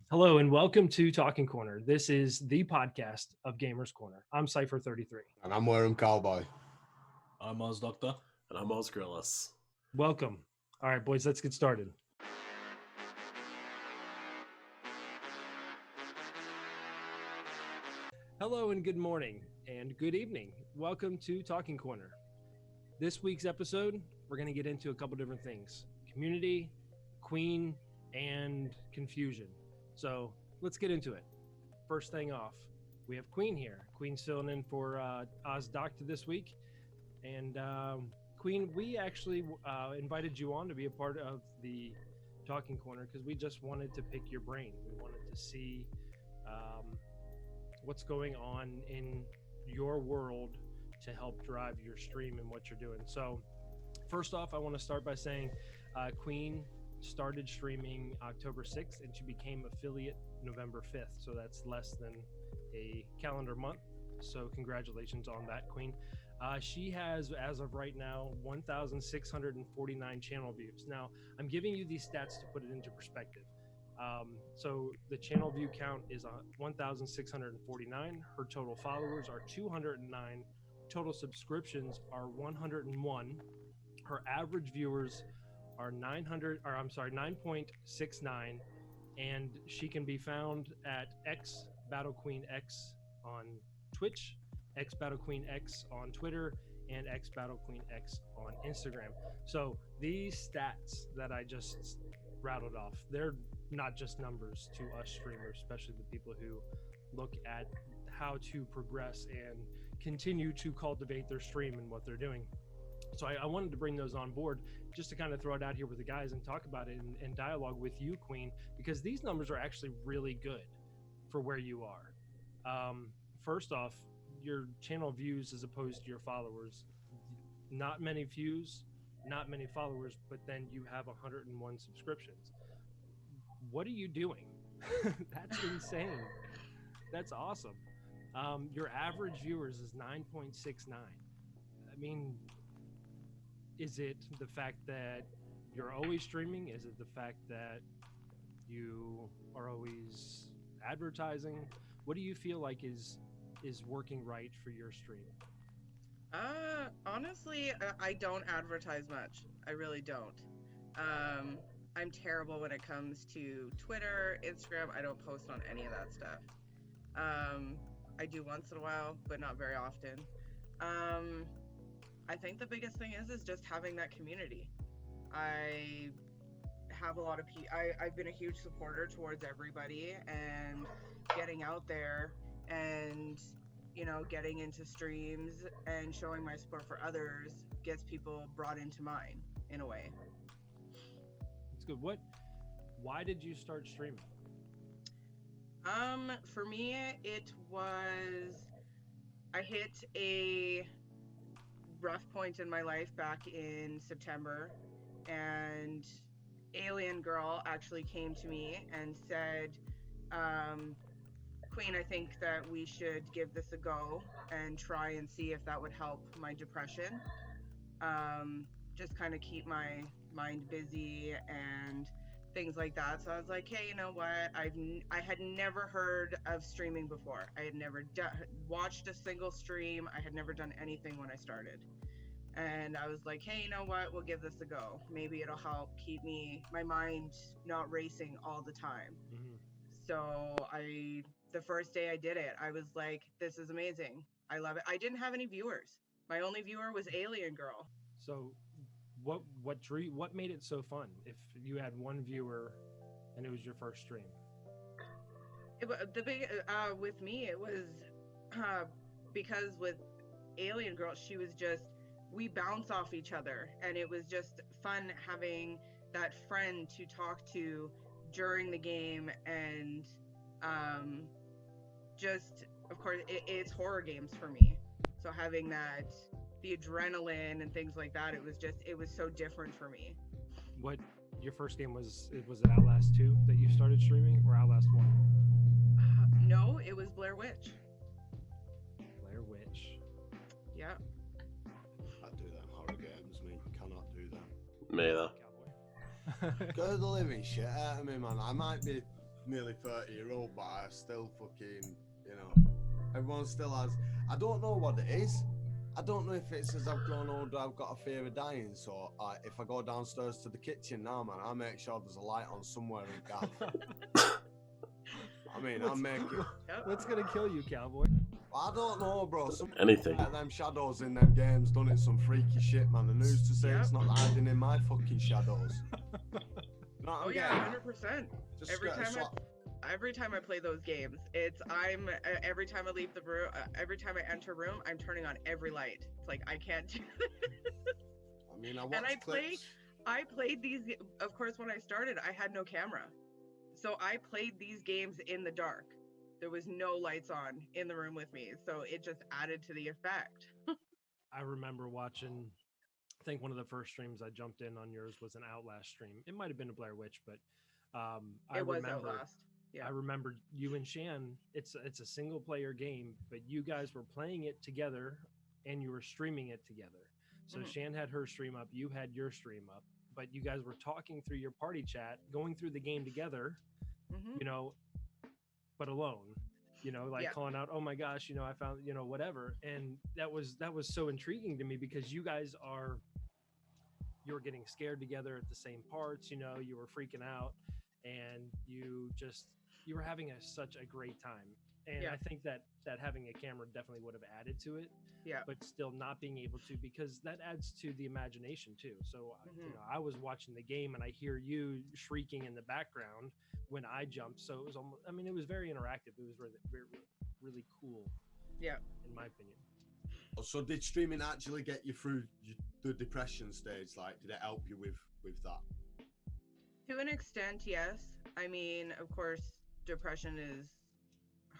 Hello and welcome to Talking Corner. This is the podcast of Gamers Corner. I'm Cypher33. And I'm wearing cowboy. I'm Oz Doctor. And I'm Oz Grillis. Welcome. All right, boys, let's get started. Hello and good morning and good evening. Welcome to Talking Corner. This week's episode, we're going to get into a couple different things. Community, Queen, and confusion. So let's get into it. First thing off, we have Queen here. Queen's filling in for Oz Doctor this week. And Queen, we actually invited you on to be a part of the Talking Corner because we just wanted to pick your brain. We wanted to see what's going on in your world to help drive your stream and what you're doing. So first off, I want to start by saying Queen started streaming October 6th and she became affiliate November 5th. So that's less than a calendar month. So congratulations on that, Queen. She has, as of right now, 1,649 channel views. Now, I'm giving you these stats to put it into perspective. So the channel view count is 1,649. Her total followers are 209. Total subscriptions are 101. Her average viewers are 9.69, and she can be found at xBattleQueenx on Twitch, xBattleQueenx on Twitter, and xBattleQueenx on Instagram. So these stats that I just rattled off, they're not just numbers to us streamers, especially the people who look at how to progress and continue to cultivate their stream and what they're doing. So I wanted to bring those on board just to kind of throw it out here with the guys and talk about it and dialogue with you, Queen, because these numbers are actually really good for where you are. First off, your channel views as opposed to your followers, not many views, not many followers, but then you have 101 subscriptions. What are you doing? That's insane. That's awesome. Your average viewers is 9.69. I mean, is it the fact that you're always streaming? Is it the fact that you are always advertising? What do you feel like is working right for your stream? Honestly, I don't advertise much. I really don't. I'm terrible when it comes to Twitter, Instagram. I don't post on any of that stuff. I do once in a while, but not very often. I think the biggest thing is just having that community. I have a lot of I've been a huge supporter towards everybody, and getting out there and getting into streams and showing my support for others gets people brought into mine in a way. That's good. Why did you start streaming? For me, it was, I hit a rough point in my life back in September, and Alien Girl actually came to me and said, Queen, I think that we should give this a go and try and see if that would help my depression. Just kind of keep my mind busy and things like that. So I was like, hey, you know what? I had never heard of streaming before. I had never watched a single stream. I had never done anything when I started. And I was like, hey, you know what? We'll give this a go. Maybe it'll help keep my mind not racing all the time. Mm-hmm. So the first day I did it, I was like, this is amazing. I love it. I didn't have any viewers. My only viewer was Alien Girl. So what made it so fun if you had one viewer and it was your first stream? With me, it was because with Alien Girl, she was just, we bounce off each other, and it was just fun having that friend to talk to during the game. And just, of course, it's horror games for me, so having that, the adrenaline and things like that, it was so different for me. What your first game was it Outlast 2 that you started streaming, or Outlast 1? No, it was Blair Witch. Blair Witch. Yeah. I do them horror games, me. Cannot do them. Me either. Go the living shit out of me, man. I might be nearly 30-year-old, but I still fucking, you know, everyone still has. I don't know what it is. I don't know if it's as I've grown older, I've got a fear of dying. So if I go downstairs to the kitchen now, man, I make sure there's a light on somewhere in Gav. I mean, I'm making. What's gonna kill you, cowboy? I don't know, bro. Some Anything. them shadows in them games done it some freaky shit, man. And who's to say it's not hiding in my fucking shadows? You know what I'm yeah, getting? 100%. Just Every time I play those games, every time I leave the room, every time I enter a room, I'm turning on every light. It's like I can't do. I mean, I watched clips. I played these. Of course, when I started, I had no camera, so I played these games in the dark. There was no lights on in the room with me, so it just added to the effect. I remember watching. I think one of the first streams I jumped in on yours was an Outlast stream. It might have been a Blair Witch, but I was remember. Outlast. Yeah. I remember you and Shan. It's a single player game, but you guys were playing it together, and you were streaming it together. So Shan had her stream up, you had your stream up, but you guys were talking through your party chat, going through the game together. You know, but alone. You know, like calling out, "Oh my gosh, you know, I found, you know, whatever," and that was so intriguing to me because you guys were getting scared together at the same parts. You know, you were freaking out, and you were having such a great time. And I think that having a camera definitely would have added to it. Yeah. But still not being able to, because that adds to the imagination too. So you know, I was watching the game and I hear you shrieking in the background when I jumped. So it was almost, I mean, it was very interactive. It was really cool. Yeah. In my opinion. So did streaming actually get you through the depression stage? Like, did it help you with that? To an extent, yes. I mean, of course, depression is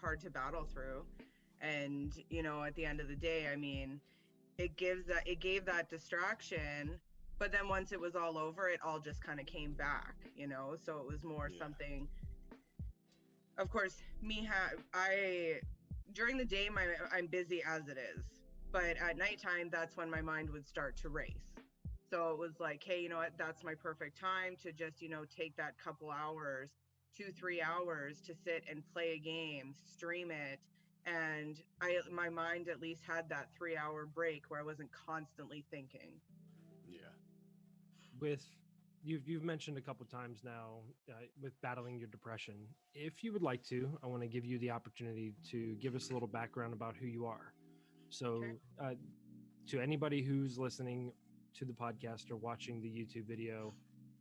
hard to battle through, and you know, at the end of the day, I mean, it gave that distraction, but then once it was all over, it all just kind of came back, you know. So it was more something. Of course, during the day, I'm busy as it is, but at nighttime, that's when my mind would start to race. So it was like, hey, you know what? That's my perfect time to just, you know, take that couple hours, 2-3 hours to sit and play a game, stream it. And my mind at least had that 3-hour break where I wasn't constantly thinking. Yeah. With you've mentioned a couple times now with battling your depression. If you would like to, I want to give you the opportunity to give us a little background about who you are. So to anybody who's listening to the podcast or watching the YouTube video,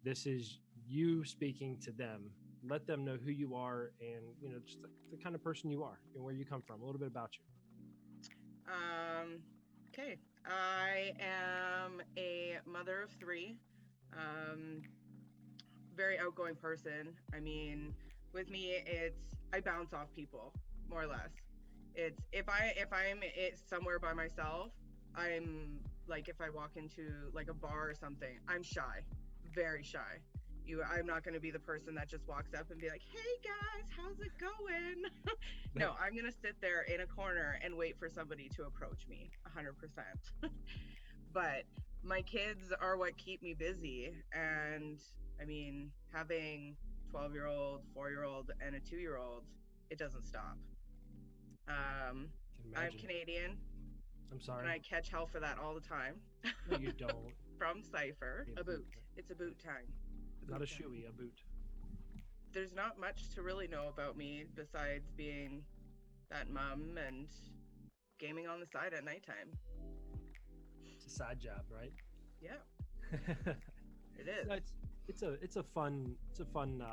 this is you speaking to them. Let them know who you are and, you know, just the kind of person you are and where you come from, a little bit about you. Okay. I am a mother of 3. Very outgoing person. I mean, with me, I bounce off people, more or less. It's if I'm somewhere by myself, I'm like, if I walk into like a bar or something, I'm shy, very shy. I'm not going to be the person that just walks up and be like, "Hey guys, how's it going?" No, I'm going to sit there in a corner and wait for somebody to approach me, 100%. But my kids are what keep me busy, and I mean, having 12-year-old, 4-year-old, and a 2-year-old, it doesn't stop. I'm Canadian. I'm sorry. And I catch hell for that all the time. No, you don't. From Cypher. A boot. It's a boot time. Not a shoey, a boot. There's not much to really know about me besides being that mom and gaming on the side at nighttime. It's a side job, right? Yeah. It is. It's a fun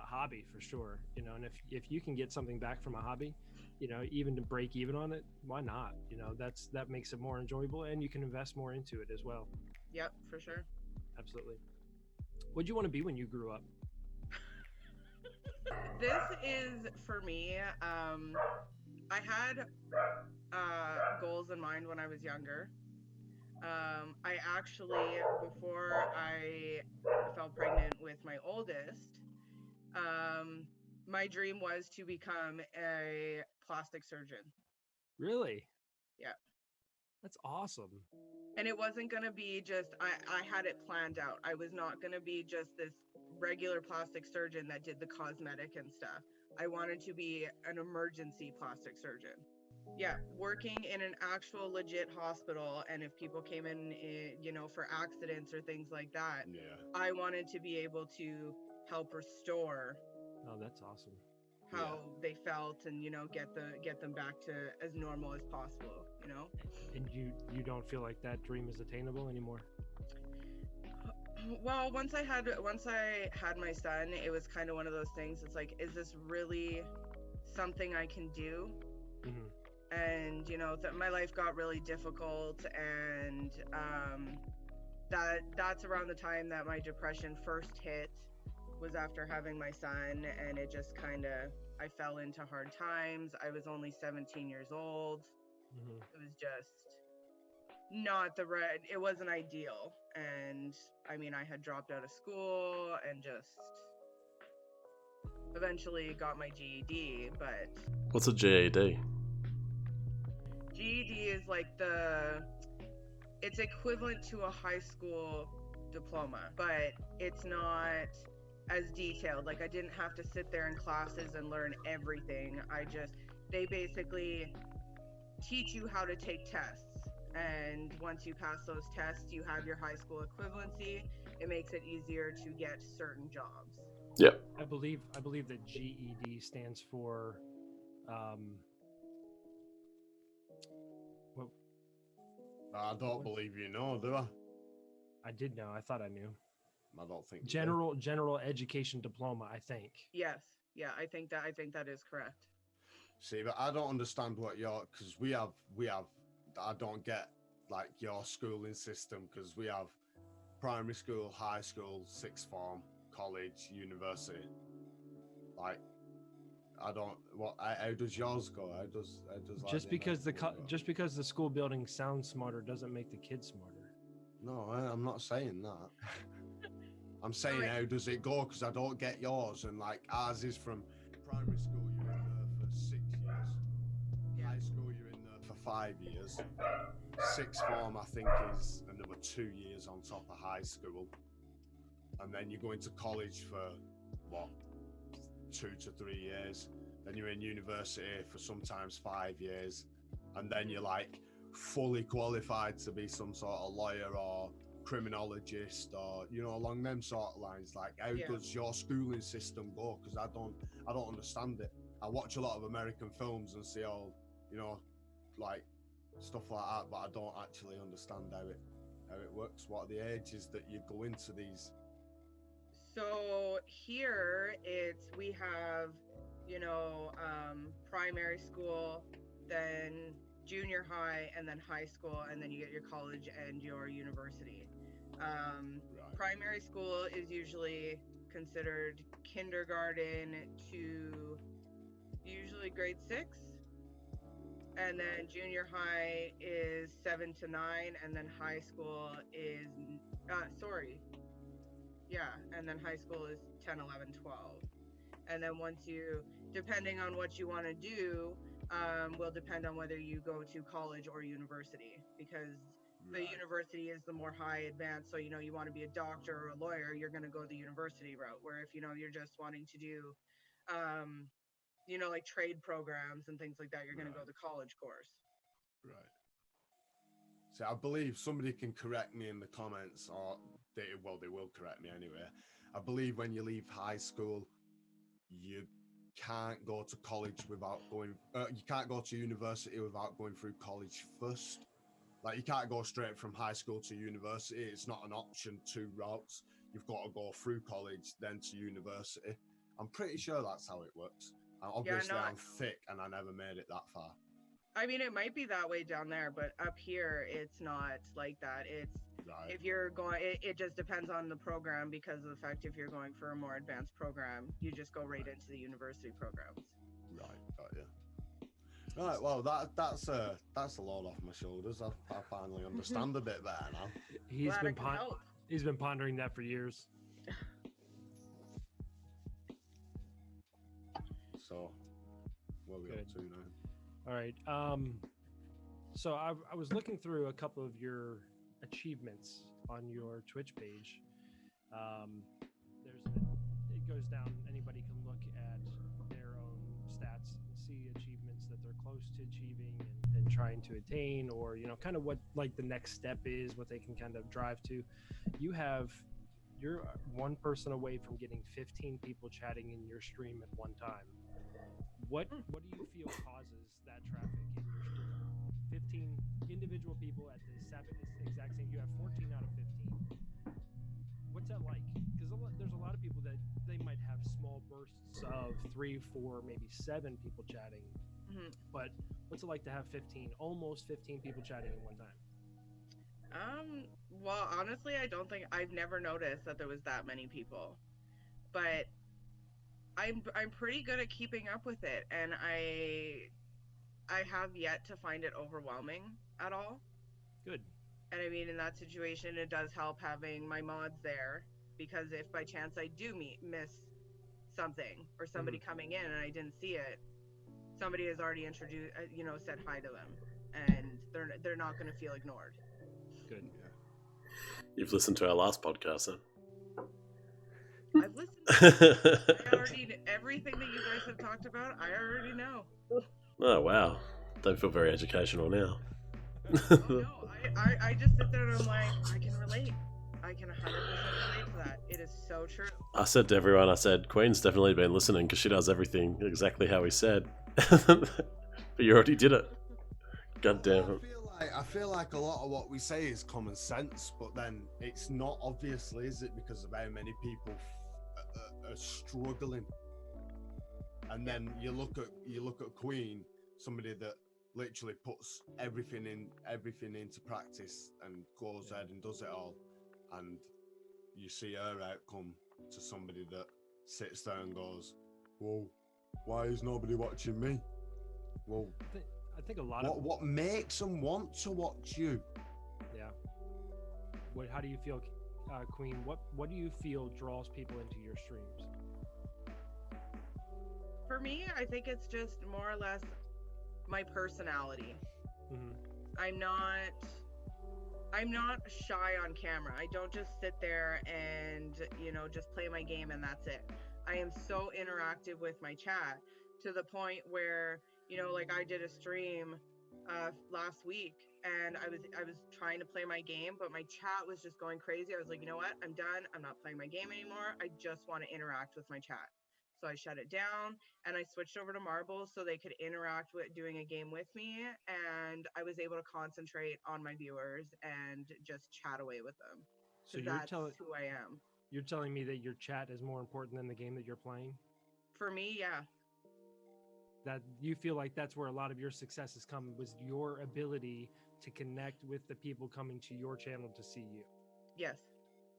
hobby for sure, you know. And if you can get something back from a hobby, you know, even to break even on it, why not? You know, that makes it more enjoyable, and you can invest more into it as well. Yep, for sure. Absolutely. What'd you want to be when you grew up? This is for me. I had goals in mind when I was younger. I actually, before I fell pregnant with my oldest, my dream was to become a plastic surgeon. Really? Yeah. That's awesome. And it wasn't going to be just, I had it planned out. I was not going to be just this regular plastic surgeon that did the cosmetic and stuff. I wanted to be an emergency plastic surgeon. Yeah, working in an actual legit hospital, and if people came in, you know, for accidents or things like that, Yeah. I wanted to be able to help restore Oh, that's awesome. how they felt, and you know, get them back to as normal as possible, you know. And you don't feel like that dream is attainable anymore? Well, once I had my son, it was kind of one of those things. It's like, is this really something I can do? Mm-hmm. And you know, my life got really difficult, and that's around the time that my depression first hit, was after having my son, and it just kind of, I fell into hard times. I was only 17 years old. Mm-hmm. It was just not the right, it wasn't ideal. And I mean, I had dropped out of school and just eventually got my GED, but What's a GED? GED is like it's equivalent to a high school diploma, but it's not as detailed. Like, I didn't have to sit there in classes and learn everything. They basically teach you how to take tests. And once you pass those tests, you have your high school equivalency. It makes it easier to get certain jobs. Yep. I believe that GED stands for what? I don't believe you know, do I? I did know. I thought I knew. I don't think you do. General education diploma, I think. Yes. Yeah, I think that is correct. See, but I don't understand what because we have, I don't get like your schooling system, because we have primary school, high school, sixth form, college, university. Like, I don't, how does yours go? How does like Just the because American one go? just because the school building sounds smarter doesn't make the kids smarter. No, I'm not saying that. I'm saying, how does it go? Because I don't get yours. And like, ours is from primary school, you're in there for 6 years. Yeah. High school, you're in there for 5 years. Sixth form, I think, is another 2 years on top of high school. And then you go into college for, what, 2 to 3 years. Then you're in university for sometimes 5 years. And then you're like fully qualified to be some sort of lawyer or criminologist, or, you know, along them sort of lines. Like, how does your schooling system go? Because I don't understand it. I watch a lot of American films and see all, you know, like stuff like that, but I don't actually understand how it works. What are the ages that you go into these? So here we have, you know, primary school, then junior high, and then high school, and then you get your college and your university. Right. Primary school is usually considered kindergarten to usually grade 6. And then junior high is 7 to 9, and then high school is, and then high school is 10, 11, 12. And then once you, depending on what you want to do, will depend on whether you go to college or university, because the university is the more high advanced. So, you know, you want to be a doctor or a lawyer, you're going to go the university route. Where if, you know, you're just wanting to do, you know, like trade programs and things like that, you're going to go the college course. Right. So I believe somebody can correct me in the comments, or they will correct me anyway. I believe when you leave high school, you can't go to college without going. You can't go to university without going through college first. Like, you can't go straight from high school to university. It's not an option. 2 routes. You've got to go through college, then to university. I'm pretty sure that's how it works. And obviously, I'm thick and I never made it that far. I mean, it might be that way down there, but up here, it's not like that. It's if you're going, it just depends on the program, because of the fact if you're going for a more advanced program, you just go right into the university programs. Right, got you. Right, well, that's a load off my shoulders. I finally understand a bit better now. He's been pondering that for years. So, what are we up to now? All right. So I was looking through a couple of your achievements on your Twitch page. It goes down. Anybody can look at their own trying to attain, or kind of what like the next step is, what they can kind of drive to. You're one person away from getting 15 people chatting in your stream at one time. What do you feel causes that traffic in your stream? 15 individual people at the exact same. You have 14 out of 15. What's that like? Because there's a lot of people that they might have small bursts of 3, 4, maybe 7 people chatting. But what's it like to have almost 15 people chatting at one time? Well, honestly, I've never noticed that there was that many people, but I'm pretty good at keeping up with it, and I have yet to find it overwhelming at all. Good. And I mean, in that situation, it does help having my mods there, because if by chance I do miss something, or somebody coming in and I didn't see it, somebody has already introduced, said hi to them, and they're not going to feel ignored. Good. Yeah. You've listened to our last podcast, then? I've listened. I already everything that you guys have talked about, I already know. Oh, wow. Don't feel very educational now. Oh, no, I just sit there and I'm like, I can relate. I can 100% relate to that. It is so true. I said to everyone, Queen's definitely been listening because she does everything exactly how he said. But you already did it. God damn it. I feel like a lot of what we say is common sense, but then it's not, obviously, is it? Because of how many people are struggling. And then you look at Queen, somebody that literally puts everything into practice and goes ahead and does it all, and you see her outcome to somebody that sits there and goes, "Whoa, why is nobody watching me?" Well, I think a lot of what makes them want to watch you? Yeah. How do you feel, Queen? What do you feel draws people into your streams? For me, I think it's just more or less my personality. I'm not shy on camera. I don't just sit there and just play my game and that's it. I am so interactive with my chat, to the point where like I did a stream last week, and I was trying to play my game, but my chat was just going crazy. I was like, you know what, I'm done. I'm not playing my game anymore. I just want to interact with my chat. So I shut it down and I switched over to Marbles so they could interact with doing a game with me, and I was able to concentrate on my viewers and just chat away with them. So that's who I am. You're telling me that your chat is more important than the game that you're playing? For me, yeah. That you feel like that's where a lot of your success has come, was your ability to connect with the people coming to your channel to see you. Yes.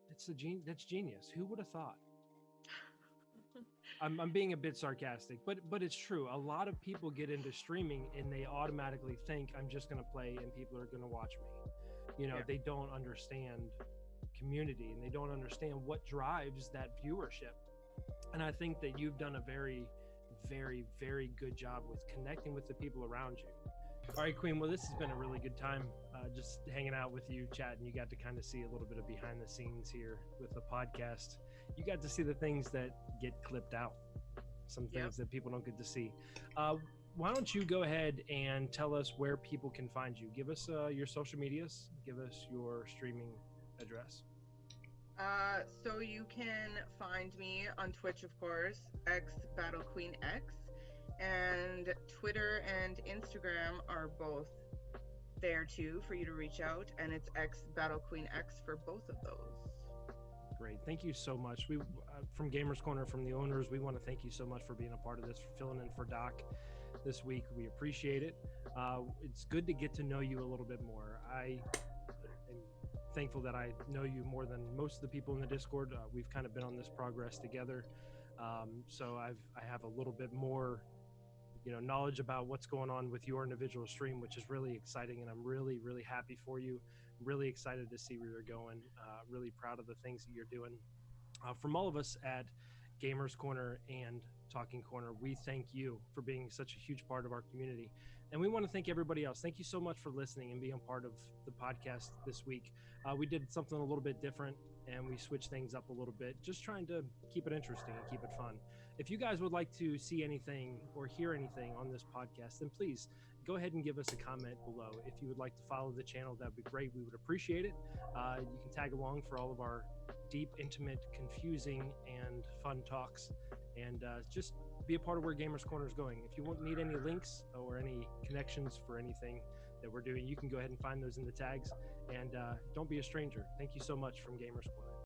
That's genius. Who would have thought? I'm being a bit sarcastic, but it's true. A lot of people get into streaming and they automatically think, I'm just going to play and people are going to watch me. They don't understand community, and they don't understand what drives that viewership. And I think that you've done a very, very, very good job with connecting with the people around you. All right, Queen. Well, this has been a really good time, just hanging out with you, chatting. You got to kind of see a little bit of behind the scenes here with the podcast. You got to see the things that get clipped out, some things that people don't get to see. Why don't you go ahead and tell us where people can find you? Give us your social medias. Give us your streaming address. So you can find me on Twitch, of course, xBattleQueenx, and Twitter and Instagram are both there too for you to reach out, and it's xBattleQueenx for both of those. Great. Thank you so much. We from Gamers Corner, from the owners, we want to thank you so much for being a part of this, for filling in for Doc this week. We appreciate it. It's good to get to know you a little bit more. I am thankful that I know you more than most of the people in the Discord. We've kind of been on this progress together. So I have a little bit more knowledge about what's going on with your individual stream, which is really exciting, and I'm really, really happy for you. Really excited to see where you're going. Really proud of the things that you're doing. From all of us at Gamers Corner and Talking Corner, we thank you for being such a huge part of our community, and we want to thank everybody else. Thank you so much for listening and being part of the podcast this week. We did something a little bit different, and we switched things up a little bit, just trying to keep it interesting and keep it fun. If you guys would like to see anything or hear anything on this podcast, then please go ahead and give us a comment below. If you would like to follow the channel, that'd be great. We would appreciate it. You can tag along for all of our deep, intimate, confusing, and fun talks, and just be a part of where Gamers Corner is going. If you won't need any links or any connections for anything that we're doing, you can go ahead and find those in the tags. And don't be a stranger. Thank you so much from Gamers Corner.